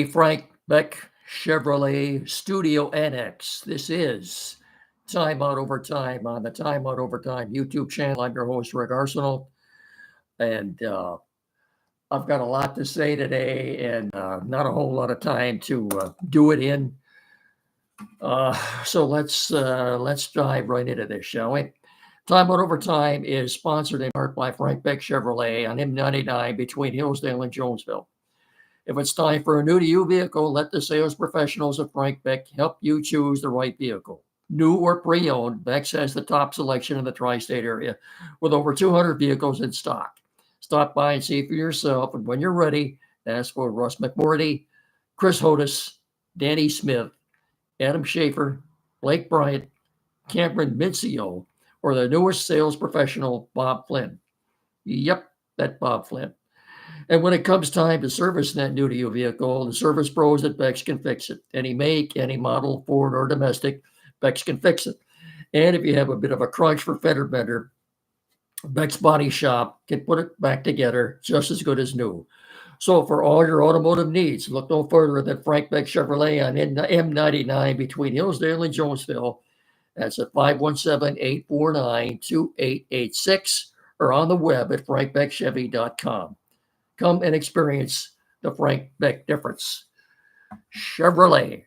Frank Beck Chevrolet Studio Annex. This is Timeout Overtime on the Timeout Overtime YouTube channel. I'm your host, Rick Arsenal, and I've got a lot to say today and not a whole lot of time to do it in. So let's dive right into this, shall we? Timeout Overtime is sponsored in part by Frank Beck Chevrolet on M99 between Hillsdale and Jonesville. If it's time for a new to you vehicle, let the sales professionals of Frank Beck help you choose the right vehicle. New or pre owned, Beck's has the top selection in the tri state area with over 200 vehicles in stock. Stop by and see for yourself. And when you're ready, ask for Russ McMurdy, Chris Hodis, Danny Smith, Adam Schaefer, Blake Bryant, Cameron Mincio, or the newest sales professional, Bob Flynn. Yep, that Bob Flynn. And when it comes time to service that new to you vehicle, the service pros at Beck's can fix it. Any make, any model, Ford or domestic, Beck's can fix it. And if you have a bit of a crunch for fender bender, Beck's Body Shop can put it back together just as good as new. So for all your automotive needs, look no further than Frank Beck Chevrolet on M99 between Hillsdale and Jonesville. That's at 517-849-2886 or on the web at frankbeckchevy.com. Come and experience the Frank Beck difference. Chevrolet.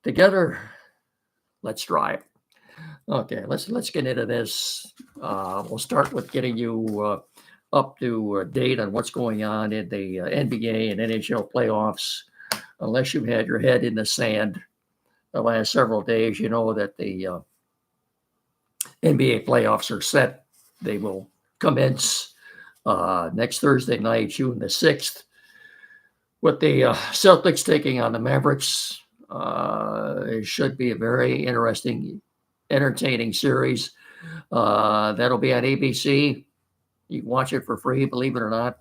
Together, let's drive. Okay, let's get into this. We'll start with getting you up to date on what's going on in the NBA and NHL playoffs. Unless you've had your head in the sand the last several days, you know that the NBA playoffs are set. They will commence next Thursday night, June the 6th, with the Celtics taking on the Mavericks. It should be a very interesting, entertaining series. That'll be on ABC. You can watch it for free, believe it or not.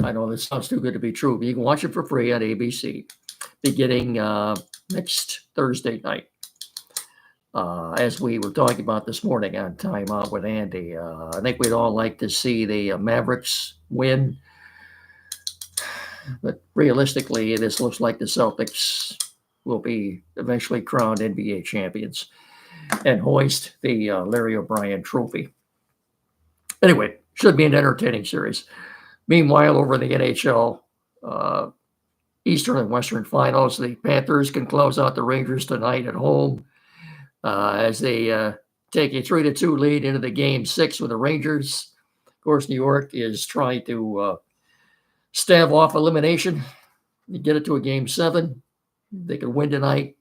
I know this sounds too good to be true, but you can watch it for free on ABC beginning next Thursday night. As we were talking about this morning on Time Out with Andy, I think we'd all like to see the Mavericks win. But realistically, this looks like the Celtics will be eventually crowned NBA champions and hoist the Larry O'Brien trophy. Anyway, should be an entertaining series. Meanwhile, over the NHL Eastern and Western Finals, the Panthers can close out the Rangers tonight at home. As they take a 3-2 lead into the Game 6 with the Rangers. Of course, New York is trying to stave off elimination. You get it to a Game 7. They could win tonight,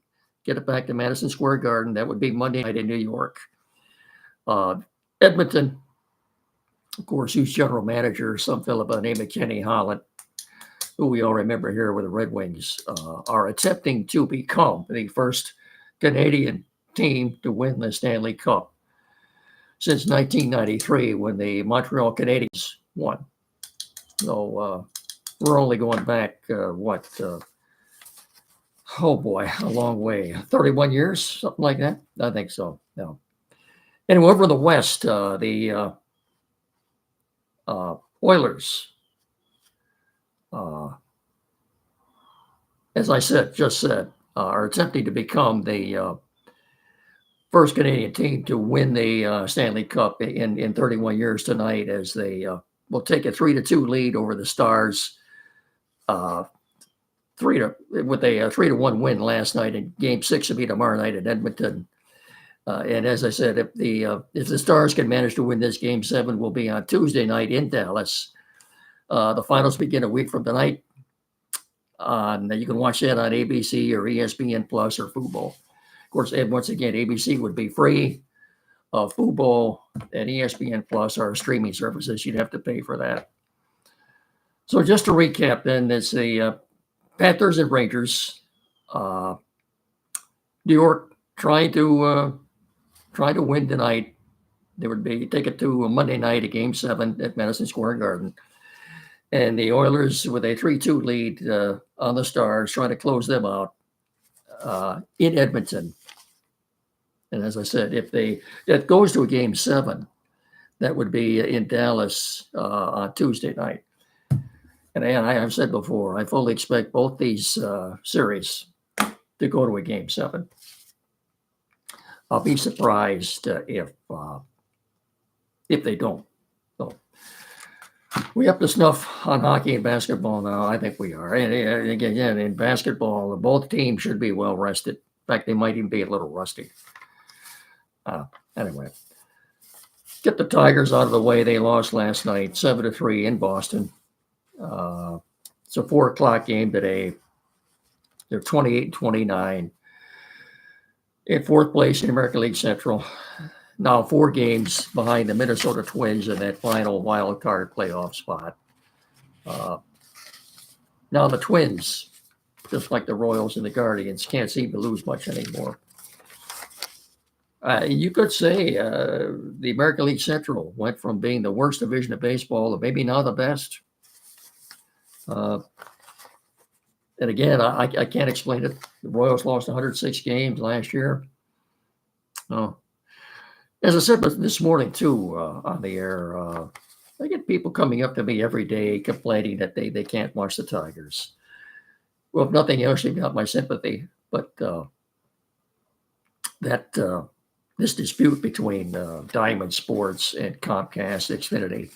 get it back to Madison Square Garden. That would be Monday night in New York. Edmonton, of course, whose general manager, some fellow by the name of Kenny Holland, who we all remember here with the Red Wings, are attempting to become the first Canadian team to win the Stanley Cup since 1993 when the Montreal Canadiens won. So we're only going back, a long way. 31 years, something like that? I think so. No. Anyway, over in the West, the Oilers, as I just said, are attempting to become the first Canadian team to win the Stanley Cup in 31 years tonight, as they will take a 3-2 lead over the Stars. With a 3-1 win last night, and Game 6 will be tomorrow night in Edmonton. And as I said, if the Stars can manage to win this Game 7, will be on Tuesday night in Dallas. The finals begin a week from tonight. You can watch that on ABC or ESPN Plus or Fubo. Of course, and once again, ABC would be free. Fubo and ESPN Plus are streaming services. You'd have to pay for that. So just to recap, then, it's the Panthers and Rangers. New York trying to win tonight. They would take it to a Monday night, a Game 7 at Madison Square Garden. And the Oilers with a 3-2 lead on the Stars, trying to close them out in Edmonton. And as I said, if it goes to a Game 7, that would be in Dallas on Tuesday night. And I've said before, I fully expect both these series to go to a game 7. I'll be surprised if they don't. So we up to snuff on hockey and basketball now. I think we are. And again, in basketball, both teams should be well rested. In fact, they might even be a little rusty. Anyway, get the Tigers out of the way. They lost last night, 7-3 in Boston. It's a 4:00 game today. They're 28-29 in 4th place in the American League Central. Now 4 games behind the Minnesota Twins in that final wild card playoff spot. Now the Twins, just like the Royals and the Guardians, can't seem to lose much anymore. You could say the American League Central went from being the worst division of baseball to maybe now the best. And again, I can't explain it. The Royals lost 106 games last year. As I said this morning, too, on the air, I get people coming up to me every day complaining that they can't watch the Tigers. Well, if nothing else, you've got my sympathy. But this dispute between Diamond Sports and Comcast Xfinity,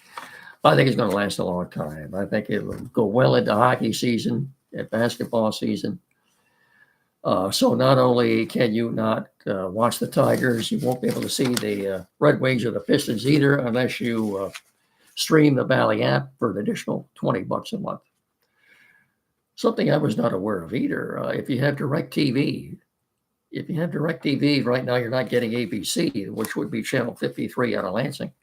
I think it's going to last a long time. I think it will go well into hockey season and basketball season. So not only can you not watch the Tigers, you won't be able to see the Red Wings or the Pistons either unless you stream the Valley app for an additional $20 a month. Something I was not aware of either. If you have DirecTV right now, you're not getting ABC, which would be channel 53 out of Lansing.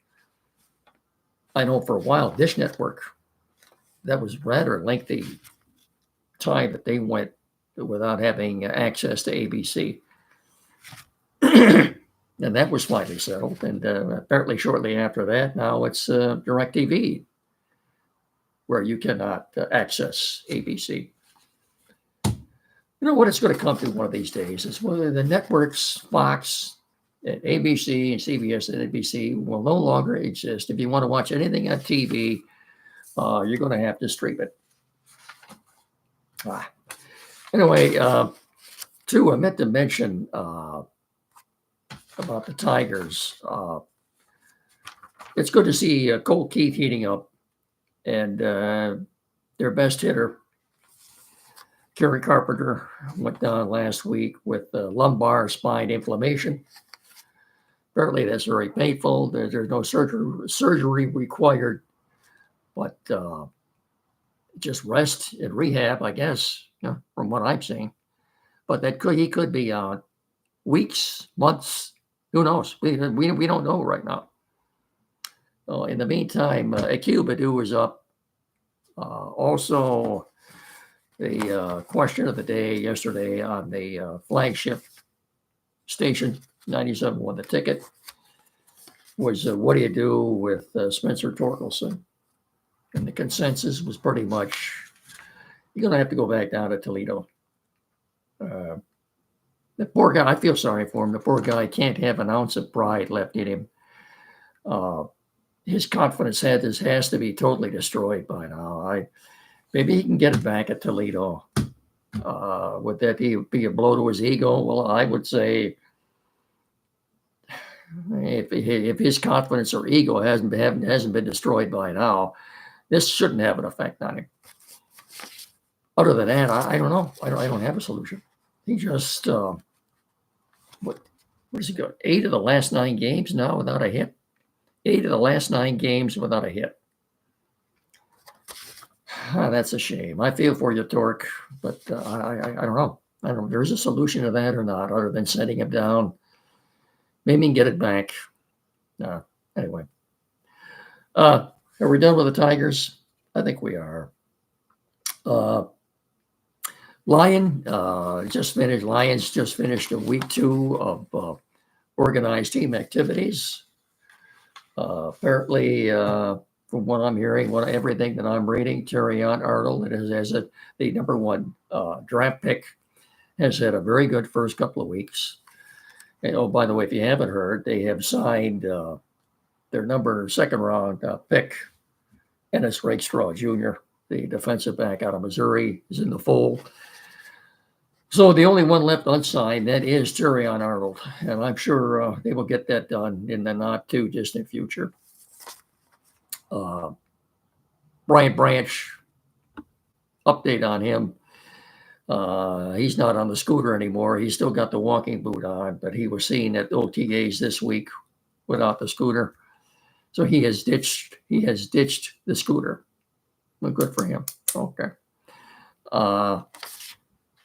I know for a while, Dish Network, that was rather lengthy time that they went without having access to ABC. And that was finally settled. And apparently shortly after that, now it's DirecTV, where you cannot access ABC. You know what it's going to come to one of these days is whether the networks, Fox, and ABC, and CBS and NBC will no longer exist. If you want to watch anything on TV, you're going to have to stream it. Anyway, too, I meant to mention about the Tigers. It's good to see Cole Keith heating up, and their best hitter, Kerry Carpenter, went down last week with lumbar spine inflammation. Apparently, that's very painful. There's no surgery required, but just rest and rehab, I guess, from what I'm seeing. But he could be weeks, months, who knows? We don't know right now. In the meantime, Akil Baddoo is up. Also, the question of the day yesterday on the flagship station, 97.1 The Ticket, was what do you do with Spencer Torkelson? And the consensus was pretty much, you're going to have to go back down to Toledo. The poor guy, I feel sorry for him. The poor guy can't have an ounce of pride left in him. His confidence has to be totally destroyed by now. Maybe he can get it back at Toledo. Would that be a blow to his ego? Well, I would say if his confidence or ego hasn't been destroyed by now, this shouldn't have an effect on him. Other than that, I don't know. I don't have a solution. He just what does he go? 8 of the last 9 games now without a hit. 8 of the last 9 games without a hit. That's a shame. I feel for you, Torque, but I don't know. I don't know if there's a solution to that or not, other than sending him down. Maybe he can get it back. Anyway. Are we done with the Tigers? I think we are. Lions just finished a week 2 of organized team activities. Apparently, from what I'm hearing, everything that I'm reading, Terrion Arnold, the number 1 draft pick, has had a very good first couple of weeks. And, oh, by the way, if you haven't heard, they have signed their second round pick, Ennis Rakestraw Jr., the defensive back out of Missouri, is in the fold. So the only one left unsigned, that is Terrion Arnold. And I'm sure they will get that done in the not too distant future. Brian Branch, update on him. He's not on the scooter anymore. He's still got the walking boot on, but he was seen at OTAs this week without the scooter. So he has ditched the scooter. Well, good for him. Okay.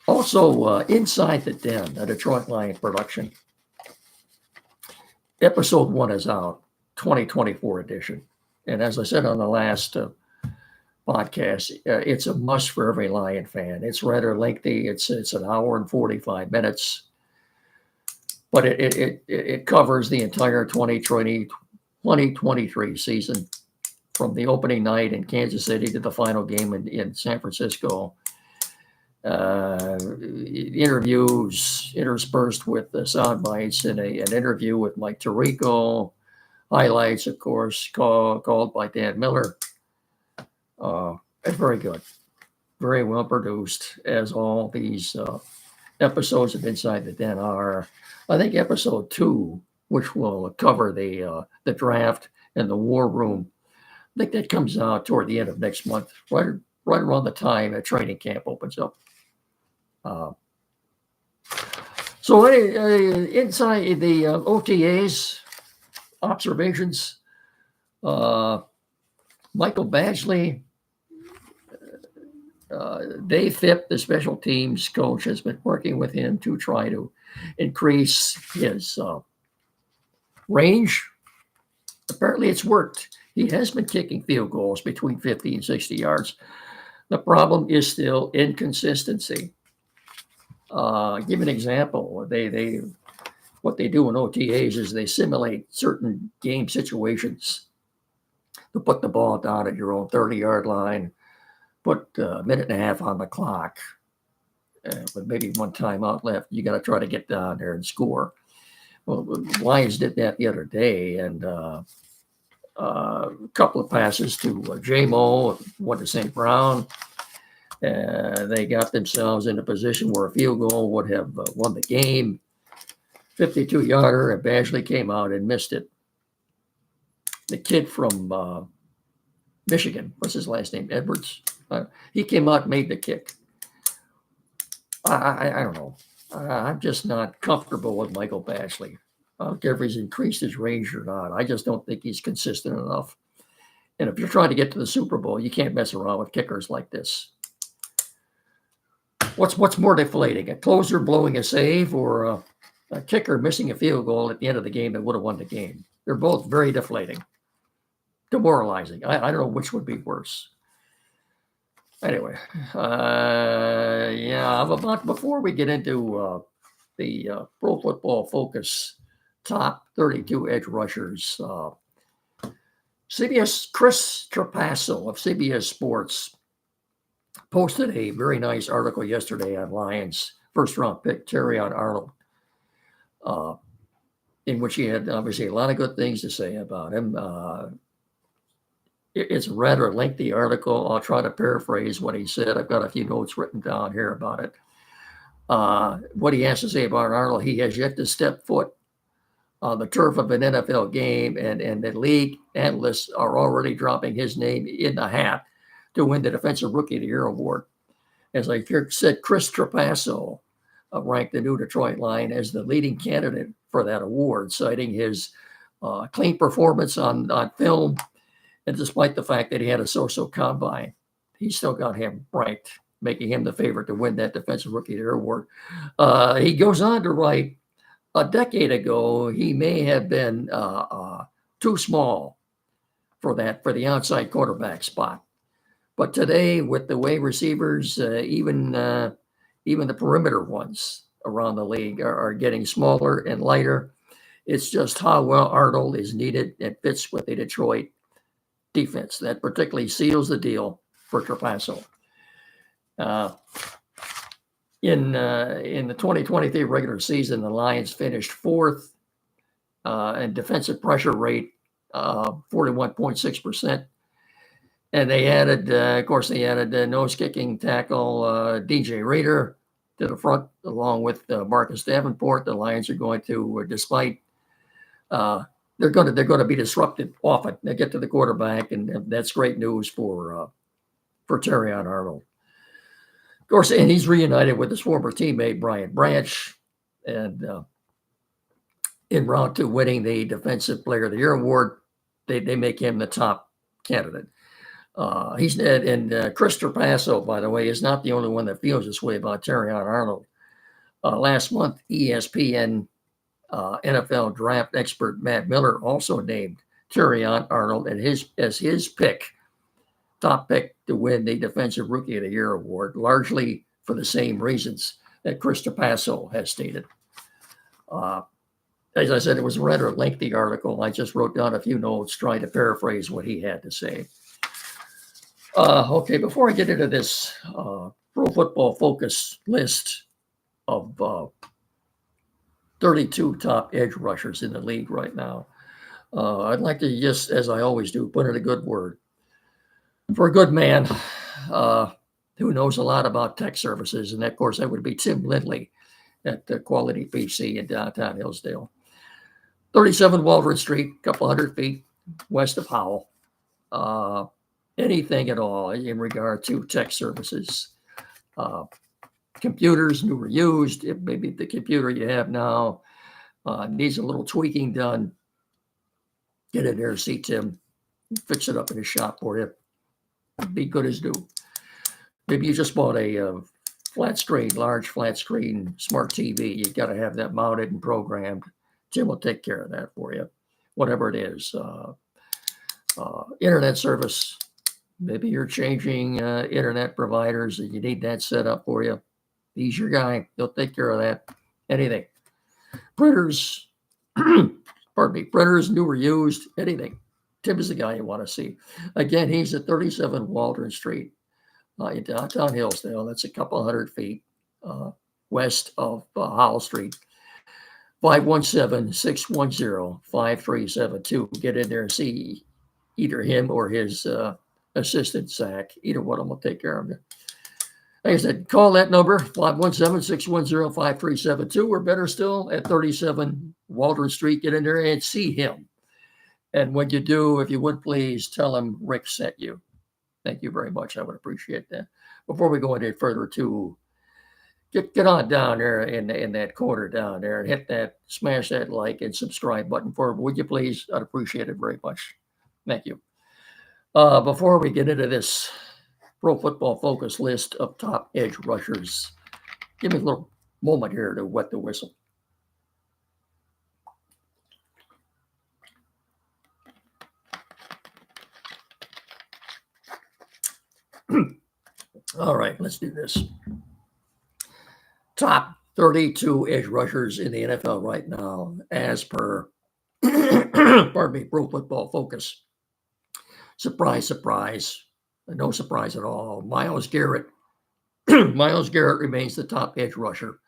Also, Inside the Den, a Detroit Lion production. Episode 1 is out, 2024 edition. And as I said on the last podcast, it's a must for every Lion fan. It's rather lengthy. It's an hour and 45 minutes. But it covers the entire 2023 season, from the opening night in Kansas City to the final game in San Francisco. Interviews interspersed with the sound bites, and an interview with Mike Tirico. Highlights, of course, called by Dan Miller. It's very good. Very well produced, as all these episodes of Inside the Den are. I think episode 2, which will cover the draft and the war room, I think that comes out toward the end of next month, right around the time that training camp opens up. So inside the OTAs, observations, Michael Badgley, Dave Phipp, the special teams coach, has been working with him to try to increase his range. Apparently it's worked. He has been kicking field goals between 50 and 60 yards. The problem is still inconsistency. Give an example. What they do in OTAs is they simulate certain game situations to put the ball down at your own 30-yard line, put a minute and a half on the clock, with maybe one timeout left. You got to try to get down there and score. Well, the Lions did that the other day, and a couple of passes to J-Mo, one to St. Brown. They got themselves in a position where a field goal would have won the game. 52-yarder, and Badgley came out and missed it. The kid from Michigan, what's his last name? Edwards? He came out and made the kick. I don't know. I'm just not comfortable with Michael Badgley. I don't care if he's increased his range or not. I just don't think he's consistent enough. And if you're trying to get to the Super Bowl, you can't mess around with kickers like this. What's more deflating, a closer blowing a save or a kicker missing a field goal at the end of the game that would have won the game? They're both very deflating, demoralizing. I don't know which would be worse. Anyway, before we get into the Pro Football Focus top 32 edge rushers, CBS Chris Trapasso of CBS Sports posted a very nice article yesterday on Lions first-round pick Terrion Arnold, in which he had obviously a lot of good things to say about him. It's a rather lengthy article. I'll try to paraphrase what he said. I've got a few notes written down here about it. What he has to say about Arnold: he has yet to step foot on the turf of an NFL game, and the league analysts are already dropping his name in the hat to win the Defensive Rookie of the Year award. As I said, Chris Trapasso ranked the new Detroit Lion as the leading candidate for that award, citing his clean performance on film, and despite the fact that he had a so-so combine, he still got him ranked, making him the favorite to win that Defensive Rookie of the Year award. He goes on to write, a decade ago, he may have been too small for the outside quarterback spot. But today, with the way receivers, even the perimeter ones around the league are getting smaller and lighter, it's just how well Arnold is needed and fits with the Detroit defense. That particularly seals the deal for Trapasso. In the 2023 regular season, the Lions finished fourth in defensive pressure rate, 41.6%. And they added, of course, nose-kicking tackle DJ Reader to the front, along with Marcus Davenport. The Lions are going to, despite they're going to be disrupted often. They get to the quarterback, and that's great news for Terrion Arnold. Of course, and he's reunited with his former teammate Brian Branch, and en route to winning the Defensive Player of the Year award, they make him the top candidate. Chris Trapasso, by the way, is not the only one that feels this way about Terrion Arnold. Last month, ESPN NFL draft expert Matt Miller also named Terrion Arnold as his top pick to win the Defensive Rookie of the Year award, largely for the same reasons that Chris Trapasso has stated. As I said, it was a rather lengthy article. I just wrote down a few notes trying to paraphrase what he had to say. Okay, before I get into this Pro Football Focus list of 32 top edge rushers in the league right now, I'd like to just, as I always do, put in a good word for a good man who knows a lot about tech services. And of course, that would be Tim Lindley at Quality PC in downtown Hillsdale. 37 Waldron Street, a couple hundred feet west of Howell. Anything at all in regard to tech services. Computers, new or used. If maybe the computer you have now needs a little tweaking done, get in there and see Tim. Fix it up in his shop for you. Be good as new. Maybe you just bought a large flat screen smart TV. You got to have that mounted and programmed. Tim will take care of that for you, whatever it is. Internet service. Maybe you're changing internet providers and you need that set up for you. He's your guy. He'll take care of that. Anything. Printers, printers, new or used, anything. Tim is the guy you want to see. Again, he's at 37 Waldron Street in downtown Hillsdale. That's a couple hundred feet west of Howell Street. 517-610-5372. Get in there and see either him or his assistant, Zach. Either one of them will take care of you. Like I said, call that number, 517-610-5372, or better still, at 37 Waldron Street. Get in there and see him. And when you do, if you would please tell him Rick sent you. Thank you very much. I would appreciate that. Before we go any further, get on down there in that corner down there and smash that like and subscribe button for him. Would you please? I'd appreciate it very much. Thank you. Before we get into this Pro Football Focus list of top edge rushers, give me a little moment here to wet the whistle. All right, let's do this. Top 32 edge rushers in the NFL right now, as per Pro Football Focus. Surprise, surprise. No surprise at all. Myles Garrett. Myles Garrett remains the top edge rusher.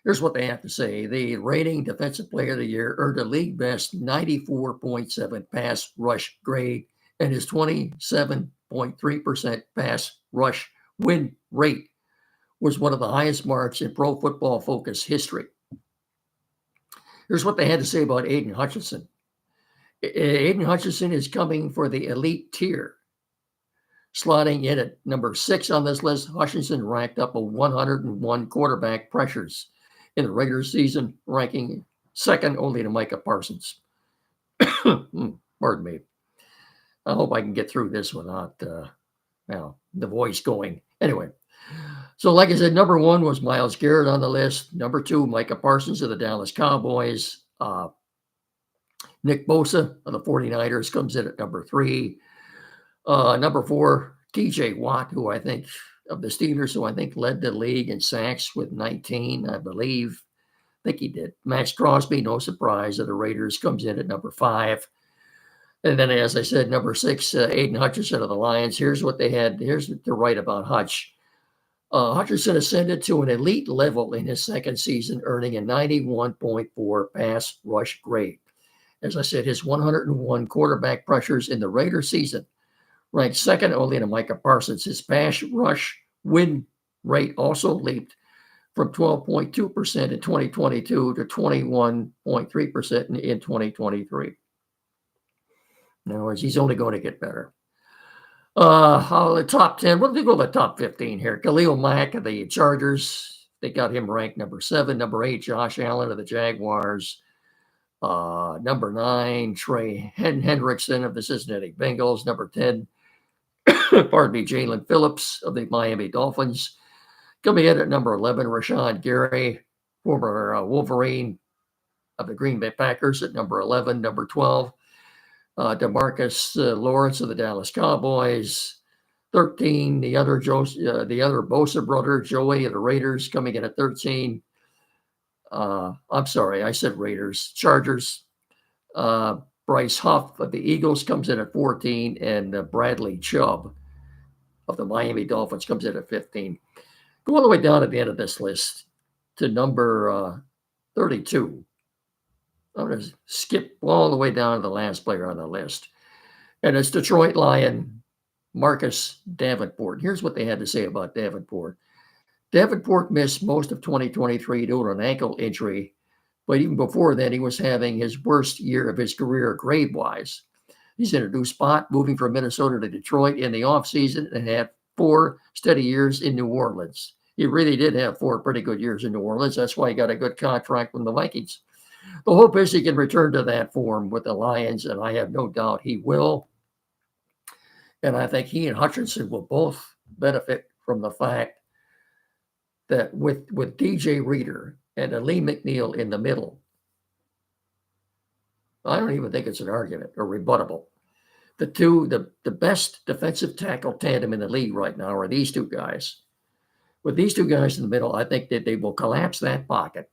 Here's what they have to say. The reigning Defensive Player of the Year earned a league best 94.7 pass rush grade, and his 27.3% pass rush win rate was one of the highest marks in Pro Football Focus history. Here's what they had to say about Aiden Hutchinson. Aiden Hutchinson is coming for the elite tier. Slotting in at number 6 on this list, Hutchinson racked up a 101 quarterback pressures in the regular season, ranking second only to Micah Parsons. Pardon me. I hope I can get through this without the voice going. Anyway, so like I said, number 1 was Myles Garrett on the list. Number 2, Micah Parsons of the Dallas Cowboys. Nick Bosa of the 49ers comes in at number 3. Number 4, TJ Watt, who I think of the Steelers, who I think led the league in sacks with 19, I believe. I think he did. Max Crosby, no surprise, of the Raiders, comes in at number 5. And then, as I said, number 6, Aiden Hutchinson of the Lions. Here's what they had. Here's what to write about Hutch. Hutchinson ascended to an elite level in his second season, earning a 91.4 pass rush grade. As I said, his 101 quarterback pressures in the Raider season ranked second only to Micah Parsons. His pass rush win rate also leaped from 12.2% in 2022 to 21.3% in 2023. In other words, he's only going to get better. The top 10, we'll go to the top 15 here. Khalil Mack of the Chargers, they got him ranked number 7. Number 8, Josh Allen of the Jaguars. Number 9, Trey Hendrickson of the Cincinnati Bengals. Number 10, pardon me, Jalen Phillips of the Miami Dolphins. Coming in at number 11, Rashawn Gary, former Wolverine of the Green Bay Packers at number 11. Number 12, DeMarcus Lawrence of the Dallas Cowboys. 13, the other Bosa brother, Joey of the Raiders, coming in at 13. I'm sorry, I said Raiders. Chargers. Bryce Huff of the Eagles comes in at 14, and Bradley Chubb of the Miami Dolphins comes in at 15. Go all the way down at the end of this list to number 32. I'm going to skip all the way down to the last player on the list. And it's Detroit Lion Marcus Davenport. Here's what they had to say about Davenport. Davenport missed most of 2023 due to an ankle injury, but even before that, he was having his worst year of his career grade-wise. He's in a new spot, moving from Minnesota to Detroit in the offseason, and had 4 steady years in New Orleans. He really did have 4 pretty good years in New Orleans. That's why he got a good contract from the Vikings. The hope is he can return to that form with the Lions, and I have no doubt he will. And I think he and Hutchinson will both benefit from the fact that with DJ Reader and Lee McNeil in the middle, I don't even think it's an argument or rebuttable. The best defensive tackle tandem in the league right now are these 2 guys. With these 2 guys in the middle, I think that they will collapse that pocket,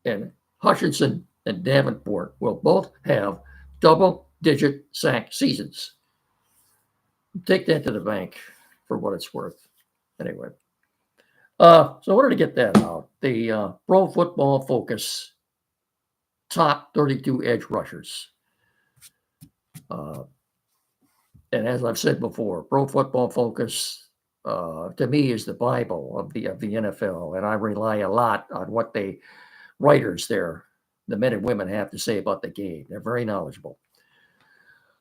and Hutchinson and Davenport will both have double-digit sack seasons. Take that to the bank for what it's worth. Anyway, so I wanted to get that out. The Pro Football Focus top 32 edge rushers. And as I've said before, Pro Football Focus to me is the Bible of the NFL, and I rely a lot on what the writers there, the men and women, have to say about the game. They're very knowledgeable.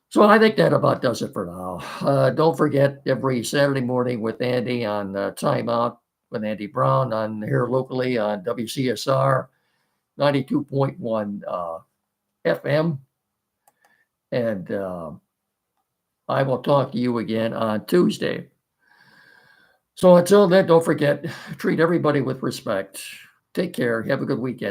So I think that about does it for now. Don't forget, every Saturday morning with Andy on Timeout with Andy Brown on here locally on WCSR 92.1 FM. And I will talk to you again on Tuesday. So until then, don't forget, treat everybody with respect. Take care. Have a good weekend.